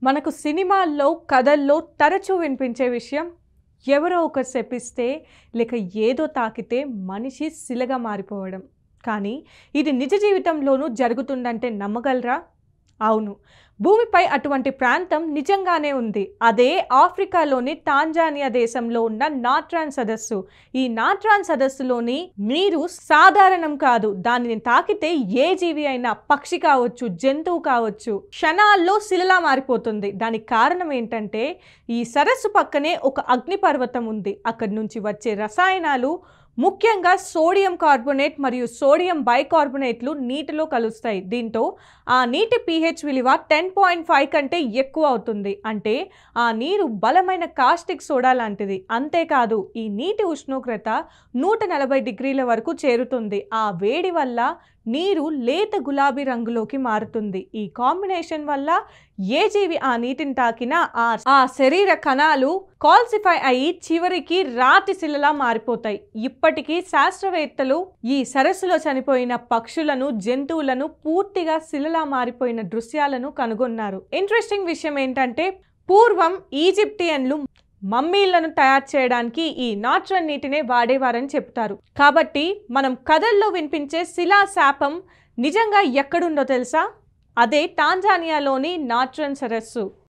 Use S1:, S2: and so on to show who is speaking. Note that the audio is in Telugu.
S1: మనకు సినిమాల్లో, కథల్లో తరచూ వినిపించే విషయం ఎవరో ఒకరు శపిస్తే లేక ఏదో తాకితే మనిషి శిలగా మారిపోవడం. కానీ ఇది నిజ జీవితంలోనూ జరుగుతుందంటే నమ్మగలరా? అవును. భూమిపై అటువంటి ప్రాంతం నిజంగానే ఉంది. అదే ఆఫ్రికాలోని టాంజానియా దేశంలో ఉన్న నాట్రాన్ సదస్సు. ఈ నాట్రాన్ సదస్సులోని నీరు సాధారణం కాదు. దానిని తాకితే ఏ జీవి అయినా, పక్షి కావచ్చు, జంతువు కావచ్చు, క్షణాల్లో శిలలా మారిపోతుంది. దానికి కారణం ఏంటంటే ఈ సరస్సు పక్కనే ఒక అగ్నిపర్వతం ఉంది. అక్కడి నుంచి వచ్చే రసాయనాలు ముఖ్యంగా సోడియం కార్బోనేట్ మరియు సోడియం బైకార్బోనేట్లు నీటిలో కలుస్తాయి. దీంతో ఆ నీటి pH విలువ 10.5 కంటే ఎక్కువ అవుతుంది. అంటే ఆ నీరు బలమైన కాస్టిక్ సోడా లాంటిది. అంతేకాదు ఈ నీటి ఉష్ణోగ్రత 140 డిగ్రీల వరకు చేరుతుంది. ఆ వేడి వల్ల నీరు లేత గులాబీ రంగులోకి మారుతుంది. ఈ కాంబినేషన్ వల్ల ఏ జీవి ఆ నీటిని తాకినా ఆ శరీర కణాలు కాల్సిఫై అయ్యి చివరికి రాతి శిలలా మారిపోతాయి. ఇప్పటికీ శాస్త్రవేత్తలు ఈ సరస్సులో చనిపోయిన పక్షులను, జంతువులను పూర్తిగా శిలలా మారిపోయిన దృశ్యాలను కనుగొన్నారు. ఇంట్రెస్టింగ్ విషయం ఏంటంటే పూర్వం ఈజిప్టియన్లు మమ్మీలను తయారు చేయడానికి ఈ నాట్రాన్ నీటినే వాడేవారని చెప్తారు. కాబట్టి మనం కథల్లో వినిపించే శిలా శాపం నిజంగా ఎక్కడుందో తెలుసా? అదే టాంజానియాలోని నాట్రాన్ సరస్సు.